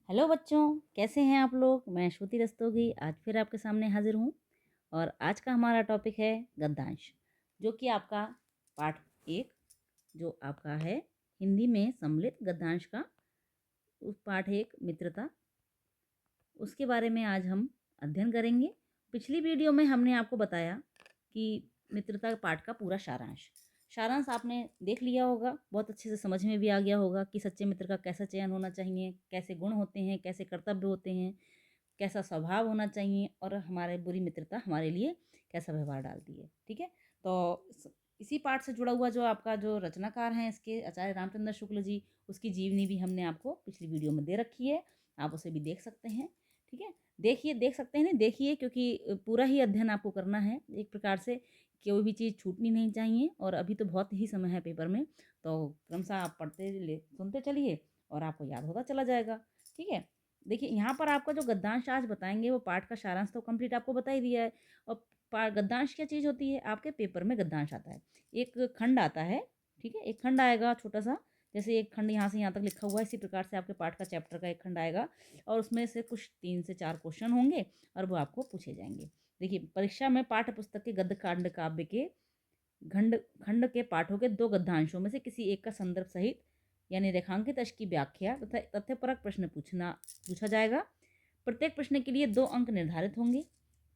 Hello बच्चों, कैसे हैं आप लोग। मैं श्रुति रस्तोगी आज फिर आपके सामने हाजिर हूँ। और आज का हमारा टॉपिक है गद्यांश, जो कि आपका पाठ एक, जो आपका है हिंदी में सम्मिलित गद्यांश का उस पाठ एक मित्रता, उसके बारे में आज हम अध्ययन करेंगे। पिछली वीडियो में हमने आपको बताया कि मित्रता पाठ का पूरा सारांश आपने देख लिया होगा, बहुत अच्छे से समझ में भी आ गया होगा कि सच्चे मित्र का कैसा चयन होना चाहिए, कैसे गुण होते हैं, कैसे कर्तव्य होते हैं, कैसा स्वभाव होना चाहिए और हमारे बुरी मित्रता हमारे लिए कैसा व्यवहार डालती है। ठीक है, तो इसी पाठ से जुड़ा हुआ जो आपका जो रचनाकार हैं इसके आचार्य रामचंद्र शुक्ल जी, उसकी जीवनी भी हमने आपको पिछली वीडियो में दे रखी है, आप उसे भी देख सकते हैं। ठीक है, देखिए, देख सकते हैं ना, देखिए, क्योंकि पूरा ही अध्ययन आपको करना है एक प्रकार से, कोई भी चीज़ छूटनी नहीं चाहिए। और अभी तो बहुत ही समय है पेपर में, तो क्रमशः आप सुनते चलिए और आपको याद होता चला जाएगा। ठीक है, देखिए यहाँ पर आपका जो गद्यांश आज बताएंगे वो पाठ का सारांश तो कंप्लीट आपको बता ही दिया है। और गद्यांश क्या चीज़ होती है, आपके पेपर में गद्यांश आता है, एक खंड आता है। ठीक है, एक खंड आएगा छोटा सा, जैसे एक खंड यहाँ से यहाँ तक लिखा हुआ है, इसी प्रकार से आपके पाठ का चैप्टर का एक खंड आएगा और उसमें से कुछ 3 से 4 क्वेश्चन होंगे और वो आपको पूछे जाएंगे। देखिए, परीक्षा में पाठ्य पुस्तक के गद्य कांड काव्य के खंड खंड के पाठों के 2 गद्यांशों में से किसी एक का संदर्भ सहित यानी रेखांकित अक्ष की व्याख्या तथा तथ्यपरक प्रश्न पूछा जाएगा। प्रत्येक प्रश्न के लिए 2 अंक निर्धारित होंगे।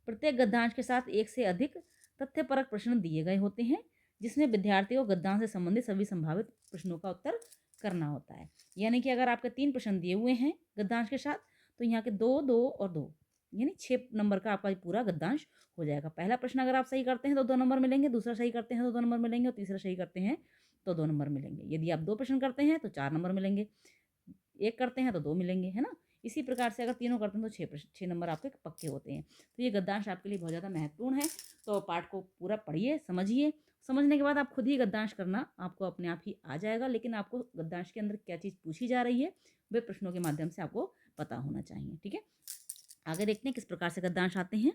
प्रत्येक गद्यांश के साथ एक से अधिक तथ्यपरक प्रश्न दिए गए होते हैं, जिसमें विद्यार्थियों को गद्यांश से संबंधित सभी संभावित प्रश्नों का उत्तर करना होता है। यानी कि अगर आपके 3 प्रश्न दिए हुए हैं गद्यांश के साथ, तो यहाँ के 2, 2 और 2, यानी 6 नंबर का आपका पूरा गद्यांश हो जाएगा। पहला प्रश्न अगर आप सही करते हैं तो 2 नंबर मिलेंगे, दूसरा सही करते हैं तो 2 नंबर मिलेंगे और तीसरा सही करते हैं तो 2 नंबर मिलेंगे। यदि आप 2 प्रश्न करते हैं तो 4 नंबर मिलेंगे, 1 करते हैं तो 2 मिलेंगे, है ना। इसी प्रकार से अगर तीनों करते हैं तो 6 नंबर आपके पक्के होते हैं। तो ये गद्यांश आपके लिए बहुत ज़्यादा महत्वपूर्ण है। तो पाठ को पूरा पढ़िए, समझिए, समझने के बाद आप खुद ही गद्यांश करना आपको अपने आप ही आ जाएगा। लेकिन आपको गद्यांश के अंदर क्या चीज़ पूछी जा रही है वे प्रश्नों के माध्यम से आपको पता होना चाहिए। ठीक है, आगे देखते हैं किस प्रकार से गद्यांश आते हैं।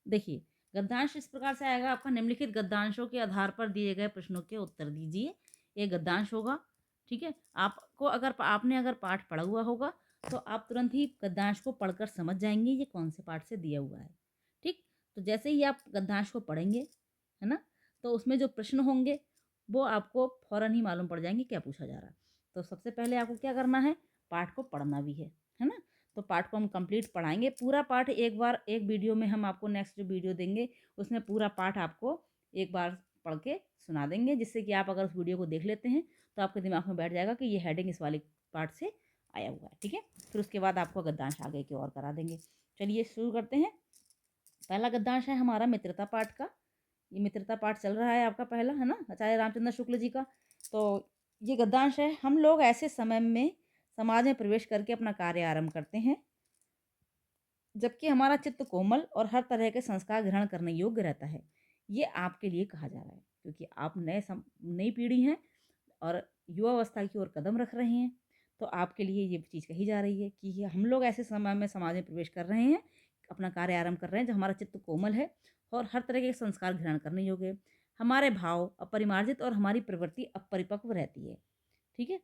देखिए, गद्यांश इस प्रकार से आएगा आपका, निम्नलिखित गद्यांशों के आधार पर दिए गए प्रश्नों के उत्तर दीजिए। ये गद्यांश होगा। ठीक है, आपको अगर पाठ पढ़ा हुआ होगा तो आप तुरंत ही गद्यांश को पढ़कर समझ जाएंगे ये कौन से पाठ से दिया हुआ है। ठीक, तो जैसे ही आप गद्यांश को पढ़ेंगे, है ना, तो उसमें जो प्रश्न होंगे वो आपको फौरन ही मालूम पड़ जाएंगे क्या पूछा जा रहा है। तो सबसे पहले आपको क्या करना है, पाठ को पढ़ना भी है ना। तो पाठ को हम कंप्लीट पढ़ाएंगे, पूरा पाठ एक बार एक वीडियो में हम आपको नेक्स्ट जो वीडियो देंगे उसमें पूरा पाठ आपको एक बार पढ़ के सुना देंगे, जिससे कि आप अगर उस वीडियो को देख लेते हैं तो आपके दिमाग में बैठ जाएगा कि ये हेडिंग इस वाले पार्ट से आया हुआ है। ठीक है, फिर उसके बाद आपको गद्यांश आगे की और करा देंगे। चलिए शुरू करते हैं। पहला गद्यांश है हमारा मित्रता पाठ का। ये मित्रता पाठ चल रहा है आपका पहला, है ना, आचार्य रामचंद्र शुक्ल जी का। तो ये गद्यांश है, हम लोग ऐसे समय में समाज में प्रवेश करके अपना कार्य आरंभ करते हैं जबकि हमारा चित्त कोमल और हर तरह के संस्कार ग्रहण करने योग्य रहता है। ये आपके लिए कहा जा रहा है क्योंकि आप नई पीढ़ी हैं और युवा अवस्था की ओर कदम रख रहे हैं। तो आपके लिए ये चीज़ कही जा रही है कि ये हम लोग ऐसे समय में समाज में प्रवेश कर रहे हैं, अपना कार्य आरंभ कर रहे हैं, जब हमारा चित्त कोमल है और हर तरह के संस्कार ग्रहण करने योग्य है। हमारे भाव अपरिमार्जित और हमारी प्रवृत्ति अपरिपक्व रहती है। ठीक है,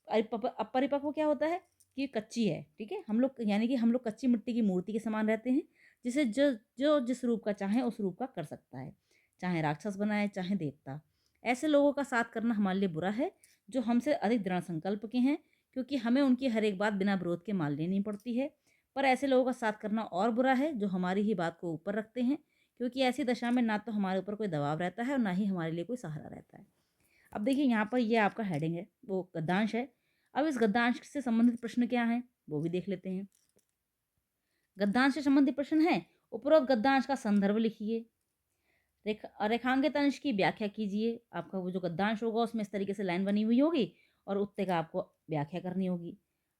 अपरिपक्व क्या होता है कि कच्ची है। ठीक है, हम लोग यानी कि हम लोग कच्ची मिट्टी की मूर्ति के समान रहते हैं, जिसे जो जो जिस रूप का चाहे उस रूप का कर सकता है, चाहे राक्षस बनाए चाहे देवता। ऐसे लोगों का साथ करना हमारे लिए बुरा है जो हमसे अधिक दृढ़ संकल्प के हैं, क्योंकि हमें उनकी हर एक बात बिना विरोध के मान लेनी पड़ती है। पर ऐसे लोगों का साथ करना और बुरा है जो हमारी ही बात को ऊपर रखते हैं, क्योंकि ऐसी दशा में ना तो हमारे ऊपर कोई दबाव रहता है और ना ही हमारे लिए कोई सहारा रहता है। अब देखिए, यहाँ पर ये आपका हेडिंग है, वो गद्यांश है। अब इस गद्यांश से संबंधित प्रश्न क्या हैं वो भी देख लेते हैं। गद्यांश से संबंधित प्रश्न है, उपरोक्त गद्यांश का संदर्भ लिखिए, रेखांकित अंश की व्याख्या कीजिए। आपका वो जो गद्यांश होगा उसमें इस तरीके से लाइन बनी हुई होगी और उत्तर का आपको व्याख्या करनी होगी।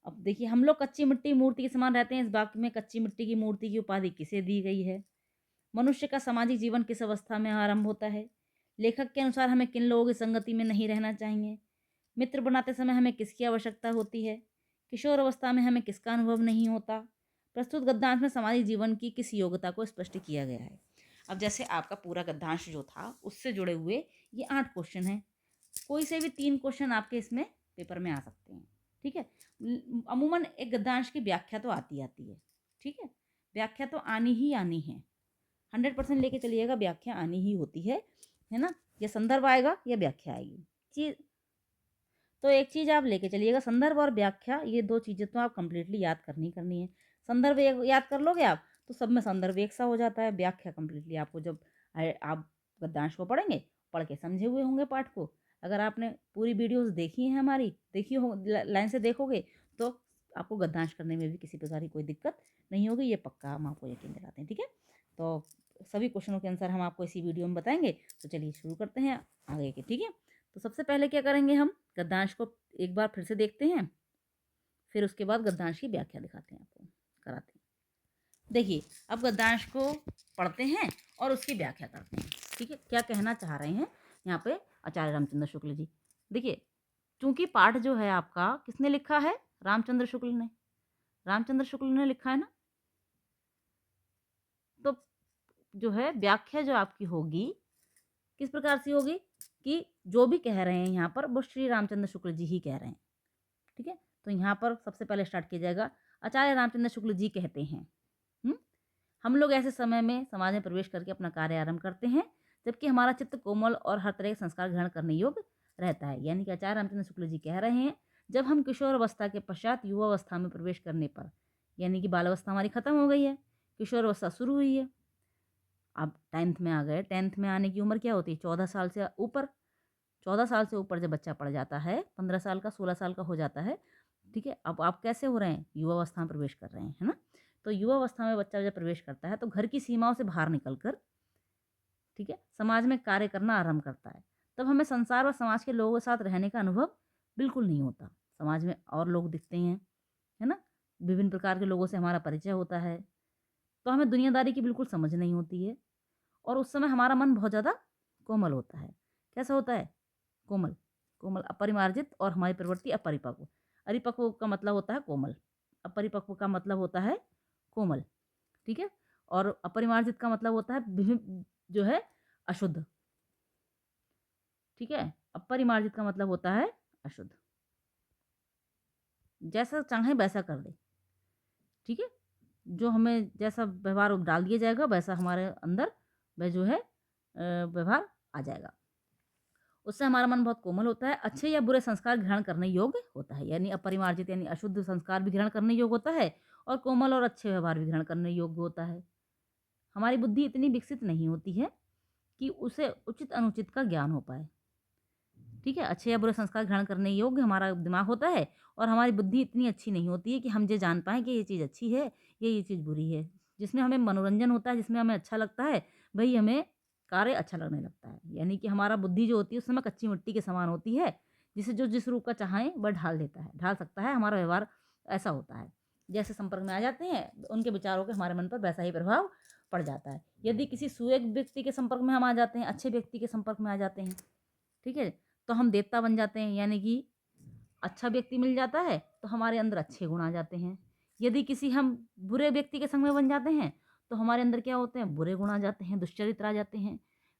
अब देखिए, हम लोग कच्ची मिट्टी मूर्ति के समान रहते हैं, इस वाक्य में कच्ची मिट्टी की मूर्ति की उपाधि किसे दी गई है? मनुष्य का सामाजिक जीवन किस अवस्था में आरंभ होता है? लेखक के अनुसार हमें किन लोगों की संगति में नहीं रहना चाहिए? मित्र बनाते समय हमें किसकी आवश्यकता होती है? किशोर अवस्था में हमें किसका अनुभव नहीं होता? प्रस्तुत गद्यांश में सामाजिक जीवन की किस योग्यता को स्पष्ट किया गया है? अब जैसे आपका पूरा गद्यांश जो था उससे जुड़े हुए ये 8 क्वेश्चन हैं। कोई से भी 3 क्वेश्चन आपके इसमें पेपर में आ सकते हैं। ठीक है। अमूमन एक गद्यांश की व्याख्या तो आती आती है, ठीक है। व्याख्या तो आनी ही आनी है, 100% लेके चलिएगा, व्याख्या आनी ही होती है ना। या संदर्भ आएगा या व्याख्या आएगी। चीज तो एक चीज़ आप लेके चलिएगा, संदर्भ और व्याख्या, ये 2 चीज़ें तो आप कंप्लीटली याद करनी है। संदर्भ एक याद कर लोगे आप, तो सब में संदर्भ एक सा हो जाता है। व्याख्या कंप्लीटली आपको जब आप गद्यांश को पढ़ेंगे, पढ़ के समझे हुए होंगे पाठ को। अगर आपने पूरी वीडियोज़ देखी हैं हमारी, देखी हो लाइन से देखोगे, तो आपको गद्यांश करने में भी किसी प्रकार की कोई दिक्कत नहीं होगी, ये पक्का हम आपको यकीन दिलाते हैं, ठीक है। तो सभी क्वेश्चनों के आंसर हम आपको इसी वीडियो में बताएंगे। तो चलिए शुरू करते हैं आगे के, ठीक है। तो सबसे पहले क्या करेंगे, हम गद्यांश को एक बार फिर से देखते हैं, फिर उसके बाद गद्यांश की व्याख्या दिखाते हैं, आपको कराते हैं। देखिए, अब गद्यांश को पढ़ते हैं और उसकी व्याख्या करते हैं, ठीक है। क्या कहना चाह रहे हैं यहाँ पे आचार्य रामचंद्र शुक्ल जी। देखिए, चूंकि पाठ जो है आपका किसने लिखा है, रामचंद्र शुक्ल ने, रामचंद्र शुक्ल ने लिखा है ना। तो जो है व्याख्या जो आपकी होगी किस प्रकार से होगी, कि जो भी कह रहे हैं यहाँ पर वो श्री रामचंद्र शुक्ल जी ही कह रहे हैं, ठीक है। तो यहाँ पर सबसे पहले स्टार्ट किया जाएगा, आचार्य रामचंद्र शुक्ल जी कहते हैं, हम लोग ऐसे समय में समाज में प्रवेश करके अपना कार्य आरंभ करते हैं जबकि हमारा चित्त कोमल और हर तरह के संस्कार ग्रहण करने योग्य रहता है। यानी कि आचार्य रामचंद्र शुक्ल जी कह रहे हैं, जब हम किशोर अवस्था के पश्चात युवा अवस्था में प्रवेश करने पर, यानी कि बाल अवस्था हमारी खत्म हो गई है, किशोर अवस्था शुरू हुई है, अब 10th में आ गए। 10th में आने की उम्र क्या होती है, 14 साल से ऊपर। 14 साल से ऊपर जब बच्चा पड़ जाता है, 15 साल का, 16 साल का हो जाता है, ठीक है। अब आप कैसे हो रहे हैं, युवा अवस्था में प्रवेश कर रहे हैं, है ना। तो युवा अवस्था में बच्चा जब प्रवेश करता है तो घर की सीमाओं से बाहर निकलकर, ठीक है, समाज में कार्य करना आरंभ करता है। तब हमें संसार और समाज के लोगों के साथ रहने का अनुभव बिल्कुल नहीं होता। समाज में और लोग दिखते हैं, है ना, विभिन्न प्रकार के लोगों से हमारा परिचय होता है, तो हमें दुनियादारी की बिल्कुल समझ नहीं होती है। और उस समय हमारा मन बहुत ज़्यादा कोमल होता है। कैसा होता है, कोमल, कोमल, अपरिमार्जित, और हमारी प्रवृत्ति अपरिपक्व। अरिपक्व का मतलब होता है कोमल, अपरिपक्व का मतलब होता है कोमल, ठीक है। और अपरिमार्जित का मतलब होता है जो है अशुद्ध, ठीक है। अपरिमार्जित का मतलब होता है अशुद्ध, जैसा चाहे वैसा कर दे, ठीक है। जो हमें जैसा व्यवहार डाल दिया जाएगा वैसा हमारे अंदर वह जो है व्यवहार आ जाएगा। उससे हमारा मन बहुत कोमल होता है, अच्छे या बुरे संस्कार ग्रहण करने योग्य होता है। यानी अपरिमार्जित यानी अशुद्ध संस्कार भी ग्रहण करने योग्य होता है, और कोमल और अच्छे व्यवहार भी ग्रहण करने योग्य होता है। हमारी बुद्धि इतनी विकसित नहीं होती है कि उसे उचित अनुचित का ज्ञान हो पाए, ठीक है। अच्छे या बुरे संस्कार ग्रहण करने योग्य हमारा दिमाग होता है, और हमारी बुद्धि इतनी अच्छी नहीं होती है कि हम ये जान पाएँ कि ये चीज़ अच्छी है, ये चीज़ बुरी है। जिसमें हमें मनोरंजन होता है, जिसमें हमें अच्छा लगता है, वही हमें कार्य अच्छा लगने लगता है। यानी कि हमारा बुद्धि जो होती है उस समय कच्ची मिट्टी के समान होती है, जिसे जो जिस रूप का चाहे वह ढाल देता है, ढाल सकता है। हमारा व्यवहार ऐसा होता है, जैसे संपर्क में आ जाते हैं उनके विचारों के हमारे मन पर वैसा ही प्रभाव पड़ जाता है। यदि किसी सुएग व्यक्ति के संपर्क में हम आ जाते हैं, अच्छे व्यक्ति के संपर्क में आ जाते हैं, ठीक है, तो हम देवता बन जाते हैं। यानी कि अच्छा व्यक्ति मिल जाता है तो हमारे अंदर अच्छे गुण आ जाते हैं। यदि किसी हम बुरे व्यक्ति के संग में बन जाते हैं तो हमारे अंदर क्या होते हैं, बुरे गुण आ जाते हैं, दुश्चरित्र आ जाते हैं।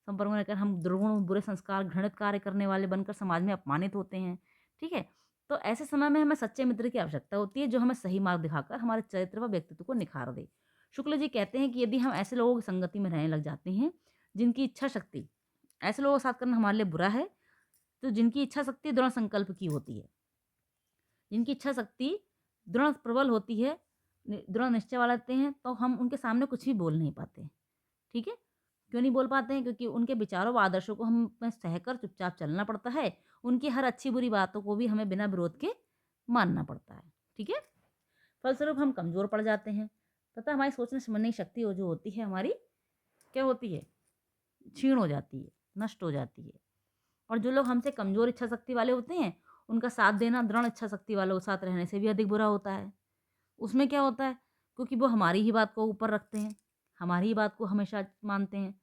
संपर्क में रहकर हम दुर्गुण, बुरे संस्कार, घृणित कार्य करने वाले बनकर समाज में अपमानित होते हैं, ठीक है। तो ऐसे समय में हमें सच्चे मित्र की आवश्यकता होती है, जो हमें सही मार्ग दिखाकर हमारे चरित्र व व्यक्तित्व को निखार दे। शुक्ल जी कहते हैं कि यदि हम ऐसे लोगों की संगति में रहने लग जाते हैं जिनकी इच्छा शक्ति, ऐसे लोगों के साथ करना हमारे लिए बुरा है, तो जिनकी इच्छा शक्ति दृढ़ संकल्प की होती है, जिनकी इच्छा शक्ति दृढ़ प्रबल होती है, दृढ़ निश्चय वाले होते हैं, तो हम उनके सामने कुछ भी बोल नहीं पाते, ठीक है। क्यों नहीं बोल पाते हैं, क्योंकि उनके विचारों व आदर्शों को हमें सहकर चुपचाप चलना पड़ता है। उनकी हर अच्छी बुरी बातों को भी हमें बिना विरोध के मानना पड़ता है, ठीक है। फलस्वरूप हम कमज़ोर पड़ जाते हैं तथा हमारी सोचने समझने की शक्ति जो होती है हमारी, क्या होती है, क्षीण हो जाती है, नष्ट हो जाती है। और जो लोग हमसे कमज़ोर इच्छा शक्ति वाले होते हैं, उनका साथ देना दृढ़ इच्छा शक्ति वालों के साथ रहने से भी अधिक बुरा होता है। उसमें क्या होता है, क्योंकि वो हमारी ही बात को ऊपर रखते हैं, हमारी ही बात को हमेशा मानते हैं,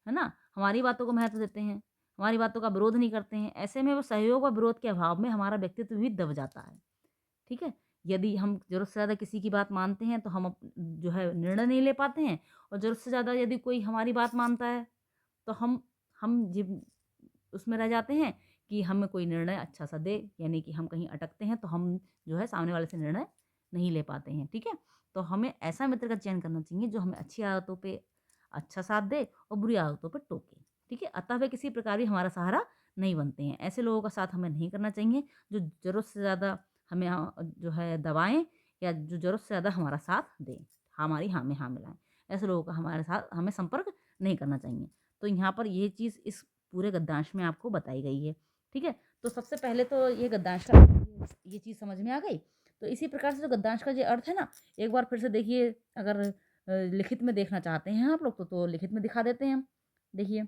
है ना, हमारी बातों को महत्व देते हैं, हमारी बातों का विरोध नहीं करते हैं। ऐसे में वो सहयोग व विरोध के अभाव में हमारा व्यक्तित्व भी दब जाता है, ठीक है। यदि हम ज़रूरत से ज़्यादा किसी की बात मानते हैं तो हम जो है निर्णय नहीं ले पाते हैं, और ज़रूरत से ज़्यादा यदि कोई हमारी बात मानता है तो हम जिब उसमें रह जाते हैं कि हमें कोई निर्णय अच्छा सा दे, यानी कि हम कहीं अटकते हैं तो हम जो है सामने वाले से निर्णय नहीं ले पाते हैं, ठीक है? तो हमें ऐसा मित्र का चयन करना चाहिए जो हमें अच्छी आदतों पे अच्छा साथ दे और बुरी आदतों पे टोके, ठीक है? अतः वे किसी प्रकार भी हमारा सहारा नहीं बनते हैं। ऐसे लोगों का साथ हमें नहीं करना चाहिए जो ज़रूरत से ज़्यादा हमें जो है दबाएँ या जो ज़रूरत से ज़्यादा हमारा साथ दें, हमारी हाँ में हाँ मिलाएँ। ऐसे लोगों का हमारे साथ हमें संपर्क नहीं करना चाहिए। तो यहाँ पर ये चीज़ इस पूरे गद्यांश में आपको बताई गई है, ठीक है? तो सबसे पहले तो ये गद्यांश का ये चीज़ समझ में आ गई। तो इसी प्रकार से जो गद्यांश का जो अर्थ है ना, एक बार फिर से देखिए, अगर लिखित में देखना चाहते हैं आप लोग तो लिखित में दिखा देते हैं हम। देखिए,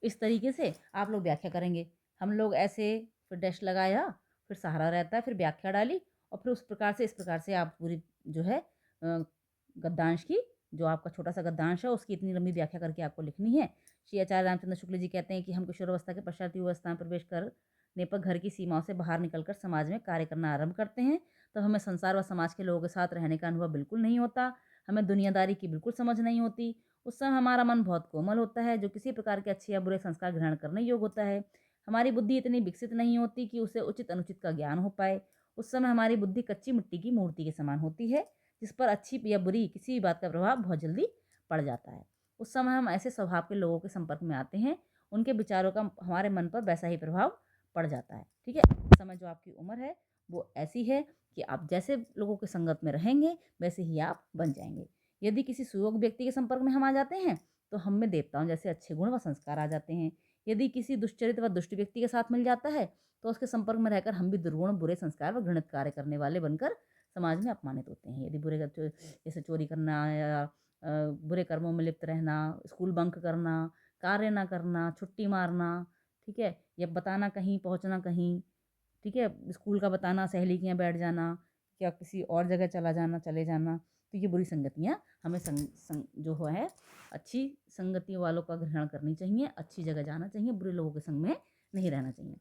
इस तरीके से आप लोग व्याख्या करेंगे। हम लोग ऐसे फिर डैश लगाया, फिर सहारा रहता है, फिर व्याख्या डाली और फिर उस प्रकार से इस प्रकार से आप पूरी जो है गद्यांश की, जो आपका छोटा-सा गद्यांश है उसकी इतनी लंबी व्याख्या करके आपको लिखनी है। श्री आचार्य रामचंद्र शुक्ल जी कहते हैं कि हम किशोरावस्था के पश्चात युवावस्था में प्रवेश करने पर घर की सीमाओं से बाहर निकलकर समाज में कार्य करना आरंभ करते हैं। तो हमें संसार व समाज के लोगों के साथ रहने का अनुभव बिल्कुल नहीं होता। हमें दुनियादारी की बिल्कुल समझ नहीं होती। उस समय हमारा मन बहुत कोमल होता है, जो किसी प्रकार के अच्छे या बुरे संस्कार ग्रहण करने योग्य होता है। हमारी बुद्धि इतनी विकसित नहीं होती कि उसे उचित अनुचित का ज्ञान हो पाए। उस समय हमारी बुद्धि कच्ची मिट्टी की मूर्ति के समान होती है, जिस पर अच्छी या बुरी किसी भी बात का प्रभाव बहुत जल्दी पड़ जाता है। उस समय हम ऐसे स्वभाव के लोगों के संपर्क में आते हैं, उनके विचारों का हमारे मन पर वैसा ही प्रभाव पड़ जाता है, ठीक है? इस समय जो आपकी उम्र है वो ऐसी है कि आप जैसे लोगों के संगत में रहेंगे वैसे ही आप बन जाएंगे। यदि किसी सुयोग्य व्यक्ति के संपर्क में हम आ जाते हैं तो हम में देवताओं जैसे अच्छे गुण व संस्कार आ जाते हैं। यदि किसी दुष्चरित व दुष्ट व्यक्ति के साथ मिल जाता है तो उसके संपर्क में रहकर हम भी दुर्गुण, बुरे संस्कार व घृणित कार्य करने वाले बनकर समाज में अपमानित होते हैं। यदि जैसे चोरी करना या बुरे कर्मों में लिप्त रहना, स्कूल बंक करना, कार्य ना करना, छुट्टी मारना, ठीक है, या बताना कहीं पहुंचना कहीं, ठीक है, स्कूल का बताना, सहेली के यहाँ बैठ जाना या किसी और जगह चले जाना, तो ये बुरी संगतियाँ हमें जो है अच्छी संगति वालों का ग्रहण करनी चाहिए, अच्छी जगह जाना चाहिए, बुरे लोगों के संग में नहीं रहना चाहिए।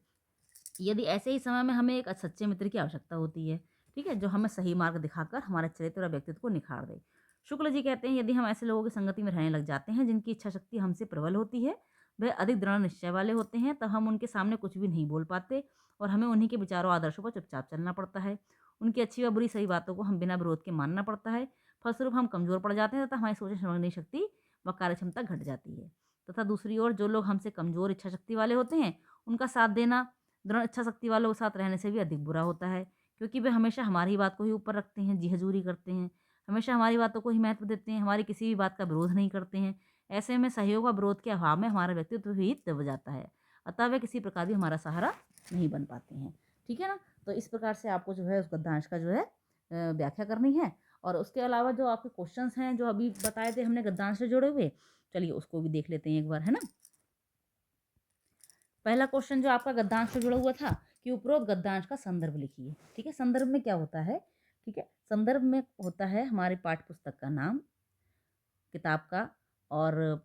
यदि ऐसे ही समय में हमें एक सच्चे मित्र की आवश्यकता होती है, ठीक है, जो हमें सही मार्ग दिखाकर हमारे चरित्र और व्यक्तित्व को निखार दे। शुक्ल जी कहते हैं, यदि हम ऐसे लोगों की संगति में रहने लग जाते हैं जिनकी इच्छा शक्ति हमसे प्रबल होती है, वह अधिक दृढ़ निश्चय वाले होते हैं, तब हम उनके सामने कुछ भी नहीं बोल पाते और हमें उन्हीं के विचारों आदर्शों पर चुपचाप चलना पड़ता है। उनकी अच्छी व बुरी सही बातों को हम बिना विरोध के मानना पड़ता है। फलस्वरूप हम कमजोर पड़ जाते हैं तथा हमारी सोचने समझने की शक्ति व कार्यक्षमता घट जाती है। तथा दूसरी ओर जो लोग हमसे कमजोर इच्छा शक्ति वाले होते हैं, उनका साथ देना दृढ़ इच्छा शक्ति वालों के साथ रहने से भी अधिक बुरा होता है, क्योंकि वे हमेशा हमारी बात को ही ऊपर रखते हैं, जी हजूरी करते हैं, हमेशा हमारी बातों को ही महत्व देते हैं, हमारी किसी भी बात का विरोध नहीं करते हैं। ऐसे में सहयोग व विरोध के अभाव में हमारा व्यक्तित्व भी दब जाता है, अतः वे किसी प्रकार भी हमारा सहारा नहीं बन पाते हैं, ठीक है ना? तो इस प्रकार से आपको जो है उस गद्यांश का जो है व्याख्या करनी है। और उसके अलावा जो आपके क्वेश्चंस हैं जो अभी बताए थे हमने गद्यांश से जुड़े हुए, चलिए उसको भी देख लेते हैं एक बार, है ना? पहला क्वेश्चन जो आपका गद्यांश से जुड़ा हुआ था कि उपरोक्त गद्यांश का संदर्भ लिखिए, ठीक है? संदर्भ में क्या होता है, ठीक है? संदर्भ में होता है हमारे पाठ्य पुस्तक का नाम, किताब का, और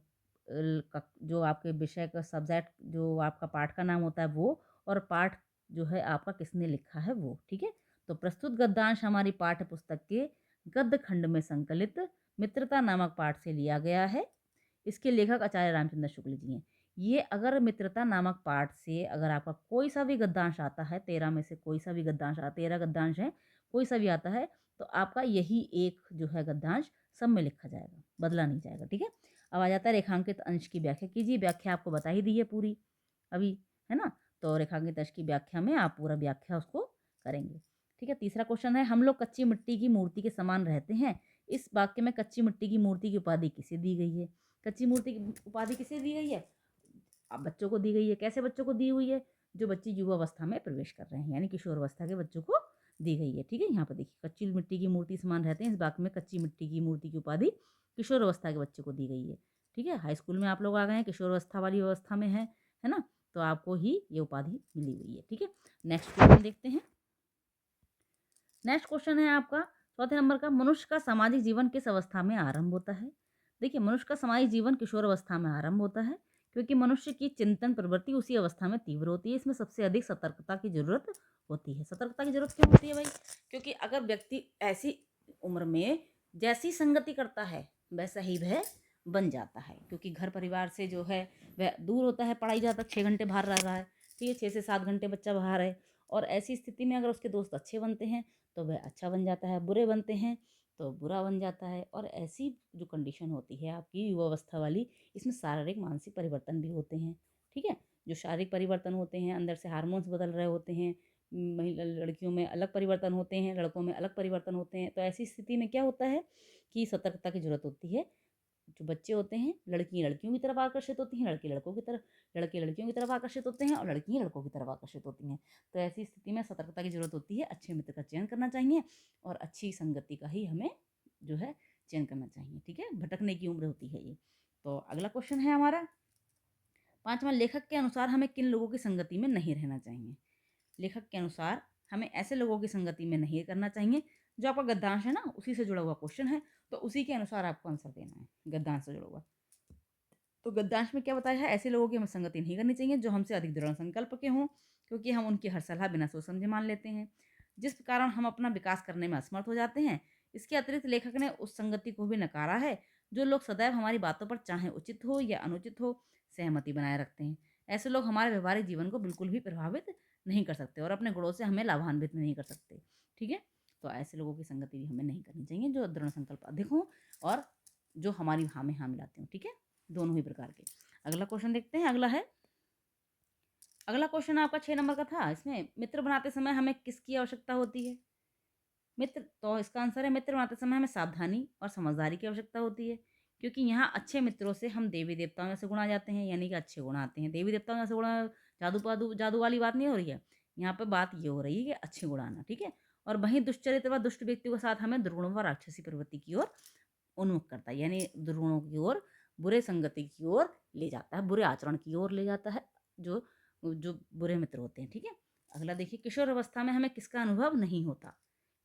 जो आपके विषय का सब्जेक्ट जो आपका पाठ का नाम होता है वो, और पाठ जो है आपका किसने लिखा है वो, ठीक है? तो प्रस्तुत गद्यांश हमारी पाठ्य पुस्तक के गद्य खंड में संकलित मित्रता नामक पाठ से लिया गया है। इसके लेखक आचार्य रामचंद्र शुक्ल जी हैं। ये अगर मित्रता नामक पाठ से अगर आपका कोई सा भी गद्यांश आता है, 13 में से कोई सा भी गद्यांश 13 गद्यांश है, कोई सा भी आता है, तो आपका यही एक जो है गद्यांश सब में लिखा जाएगा, बदला नहीं जाएगा, ठीक है? अब आ जाता है रेखांकित अंश की व्याख्या कीजिए। व्याख्या आपको बता ही दी है पूरी अभी, है ना? तो रेखांकित अंश की व्याख्या में आप पूरा व्याख्या उसको करेंगे, ठीक है? तीसरा क्वेश्चन है, हम लोग कच्ची मिट्टी की मूर्ति के समान रहते हैं। इस वाक्य में कच्ची मिट्टी की मूर्ति की उपाधि किसे दी गई है? कच्ची मूर्ति की उपाधि किसे दी गई है? अब बच्चों को दी गई है। कैसे बच्चों को दी हुई है? जो बच्चे युवावस्था में प्रवेश कर रहे हैं, यानी किशोरावस्था के बच्चों को दी गई है, ठीक है? यहाँ पर देखिए, कच्ची मिट्टी की मूर्ति समान रहते हैं, इस वाक्य में कच्ची मिट्टी की मूर्ति की उपाधि किशोरावस्था के बच्चे को दी गई है, ठीक है? हाई स्कूल में आप लोग आ गए हैं, किशोरावस्था वाली व्यवस्था में है ना? तो आपको ही ये उपाधि मिली हुई है, ठीक है? नेक्स्ट क्वेश्चन देखते हैं। नेक्स्ट क्वेश्चन है आपका चौथे नंबर का, मनुष्य का सामाजिक जीवन किस अवस्था में आरंभ होता है? देखिए, मनुष्य का सामाजिक जीवन किशोर अवस्था में आरंभ होता है, क्योंकि मनुष्य की चिंतन प्रवृत्ति उसी अवस्था में तीव्र होती है। इसमें सबसे अधिक सतर्कता की जरूरत होती है। सतर्कता की जरूरत क्यों होती है भाई? क्योंकि अगर व्यक्ति ऐसी उम्र में जैसी संगति करता है वैसा ही वह बन जाता है, क्योंकि घर परिवार से जो है वह दूर होता है, पढ़ाई ज़्यादा 6 घंटे बाहर रह रहा है, ठीक है, 6 से 7 घंटे बच्चा बाहर है और ऐसी स्थिति में अगर उसके दोस्त अच्छे बनते हैं तो वह अच्छा बन जाता है, बुरे बनते हैं तो बुरा बन जाता है। और ऐसी जो कंडीशन होती है आपकी युवावस्था वाली, इसमें शारीरिक मानसिक परिवर्तन भी होते हैं। ठीक है, जो शारीरिक परिवर्तन होते हैं, अंदर से हार्मोन्स बदल रहे होते हैं, महिला लड़कियों में अलग परिवर्तन होते हैं, लड़कों में अलग परिवर्तन होते हैं। तो ऐसी स्थिति में क्या होता है कि सतर्कता की ज़रूरत होती है। जो बच्चे होते हैं, लड़की लड़कियों की तरफ आकर्षित होती हैं, लड़के लड़कों की तरफ, लड़के लड़कियों की तरफ आकर्षित होते हैं और लड़कियां लड़कों की तरफ आकर्षित होती हैं। तो ऐसी स्थिति में सतर्कता की ज़रूरत होती है, अच्छे मित्र का चयन करना चाहिए और अच्छी संगति का ही हमें जो है चयन करना चाहिए। ठीक है, भटकने की उम्र होती है ये। तो अगला क्वेश्चन है हमारा 5वां, लेखक के अनुसार हमें किन लोगों की संगति में नहीं रहना चाहिए। लेखक के अनुसार हमें ऐसे लोगों की संगति में नहीं करना चाहिए। जो आपका गद्यांश है ना, उसी से जुड़ा हुआ क्वेश्चन है, तो उसी के अनुसार आपको आंसर देना है, गद्यांश से जुड़ा हुआ। तो गद्यांश में क्या बताया है, ऐसे लोगों की हमें संगति नहीं करनी चाहिए जो हमसे अधिक दृढ़ संकल्प के हों, क्योंकि हम उनकी हर सलाह बिना सोच समझे मान लेते हैं, जिस कारण हम अपना विकास करने में असमर्थ हो जाते हैं। इसके अतिरिक्त लेखक ने उस संगति को भी नकारा है जो लोग सदैव हमारी बातों पर चाहे उचित हो या अनुचित हो सहमति बनाए रखते हैं। ऐसे लोग हमारे व्यवहारिक जीवन को बिल्कुल भी प्रभावित नहीं कर सकते और अपने गुणों से हमें लाभान्वित नहीं कर सकते। ठीक है, तो ऐसे लोगों की संगति भी हमें नहीं करनी चाहिए जो दृढ़ संकल्प अधिक हों और जो हमारी हाँ में हाँ मिलाते हों। ठीक है, दोनों ही प्रकार के। अगला क्वेश्चन देखते हैं। अगला क्वेश्चन आपका 6 नंबर का था। इसमें मित्र बनाते समय हमें किसकी आवश्यकता होती है। मित्र, तो इसका आंसर है मित्र बनाते समय हमें सावधानी और समझदारी की आवश्यकता होती है, क्योंकि यहाँ अच्छे मित्रों से हम देवी देवताओं में से गुण आ जाते हैं, यानी कि अच्छे गुण आते हैं। देवी देवताओं में से गुण, जादू पादू जादू वाली बात नहीं हो रही है यहाँ पे, बात ये हो रही है कि अच्छे गुण आना। ठीक है, और वहीं दुष्चरित्र व दुष्ट व्यक्तियों के साथ हमें दुर्गुणों व राक्षसी प्रवृत्ति की ओर उन्मुख करता है, यानी दुर्गुणों की ओर, बुरे संगति की ओर ले जाता है, बुरे आचरण की ओर ले जाता है जो जो बुरे मित्र होते हैं। ठीक है, अगला देखिए, किशोर अवस्था में हमें किसका अनुभव नहीं होता।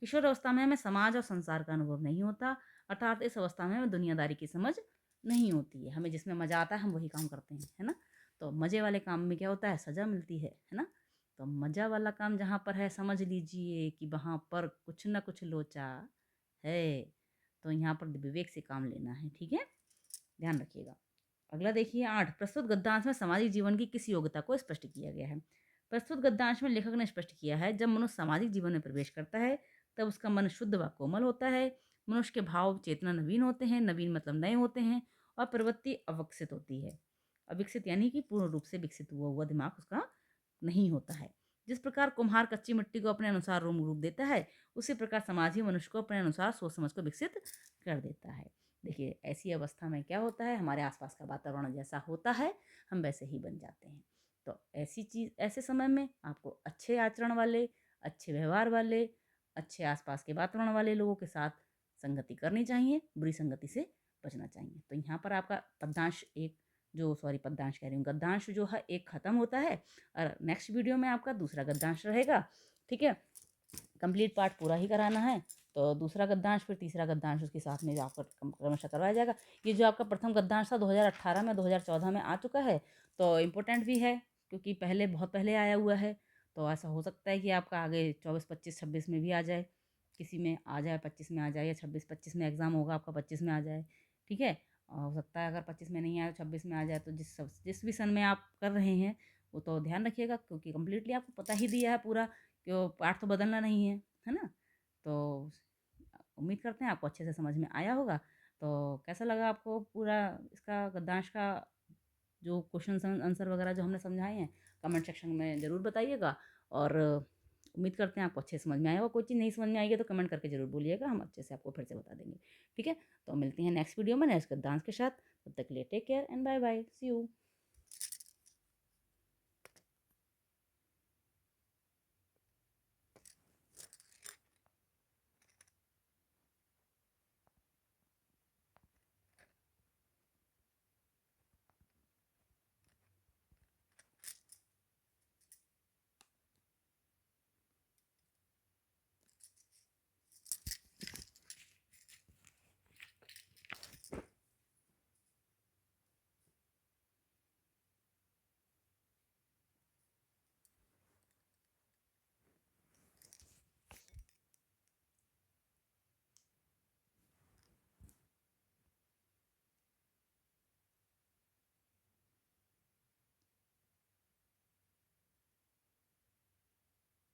किशोर अवस्था में हमें समाज और संसार का अनुभव नहीं होता, अर्थात इस अवस्था में हमें दुनियादारी की समझ नहीं होती है। हमें जिसमें मजा आता है हम वही काम करते हैं, है ना। तो मजे वाले काम में क्या होता है, सजा मिलती है ना। तो मजा वाला काम जहाँ पर है, समझ लीजिए कि वहाँ पर कुछ ना कुछ लोचा है। तो यहाँ पर विवेक से काम लेना है। ठीक है, ध्यान रखिएगा। अगला देखिए 8, प्रस्तुत गद्यांश में सामाजिक जीवन की किस योग्यता को स्पष्ट किया गया है। प्रस्तुत गद्यांश में लेखक ने स्पष्ट किया है, जब मनुष्य सामाजिक जीवन में प्रवेश करता है तब उसका मन शुद्ध व कोमल होता है, मनुष्य के भाव चेतना नवीन होते हैं, नवीन मतलब नए होते हैं, और प्रवृत्ति अविकसित होती है। अविकसित यानी कि पूर्ण रूप से विकसित हुआ दिमाग उसका नहीं होता है। जिस प्रकार कुम्हार कच्ची मिट्टी को अपने अनुसार रूप देता है, उसी प्रकार समाज ही मनुष्य को अपने अनुसार सोच समझ को विकसित कर देता है। देखिए, ऐसी अवस्था में क्या होता है, हमारे आसपास का वातावरण जैसा होता है हम वैसे ही बन जाते हैं। तो ऐसी चीज़, ऐसे समय में आपको अच्छे आचरण वाले, अच्छे व्यवहार वाले, अच्छे आसपास के वातावरण वाले लोगों के साथ संगति करनी चाहिए, बुरी संगति से बचना चाहिए। तो यहाँ पर आपका पद्यांश एक, जो सॉरी पद्यांश कह रही हूँ, गद्यांश जो है एक खत्म होता है और नेक्स्ट वीडियो में आपका दूसरा गद्यांश रहेगा। ठीक है, कंप्लीट पार्ट पूरा ही कराना है, तो दूसरा गद्यांश फिर तीसरा गद्यांश उसके साथ में आपका क्रमशः करवाया जाएगा। ये जो आपका प्रथम गद्यांश था 2018 में 2014 में आ चुका है, तो इम्पोर्टेंट भी है क्योंकि पहले बहुत पहले आया हुआ है। तो ऐसा हो सकता है कि आपका आगे 24, 25, 26 में भी आ जाए, किसी में आ जाए, 25 में आ जाए, या 26, 25 में एग्ज़ाम होगा आपका 25 में आ जाए। ठीक है, हो सकता है अगर 25 में नहीं आया 26 में आ जाए। तो जिस भी सन में आप कर रहे हैं वो तो ध्यान रखिएगा, क्योंकि कम्प्लीटली आपको पता ही दिया है पूरा, कि पाठ तो बदलना नहीं है ना। तो उम्मीद करते हैं आपको अच्छे से समझ में आया होगा। तो कैसा लगा आपको पूरा इसका गद्यांश का जो क्वेश्चन आंसर वगैरह जो हमने समझाए हैं, कमेंट सेक्शन में ज़रूर बताइएगा। और उम्मीद करते हैं आपको अच्छे से समझ में आया होगा। कोई चीज़ नहीं समझ में आएगी तो कमेंट करके ज़रूर बोलिएगा, हम अच्छे से आपको फिर से बता देंगे। ठीक है, तो मिलते हैं नेक्स्ट वीडियो में नेक्स्ट गद्यांश के साथ। तब तक के लिए take care and bye bye, see you.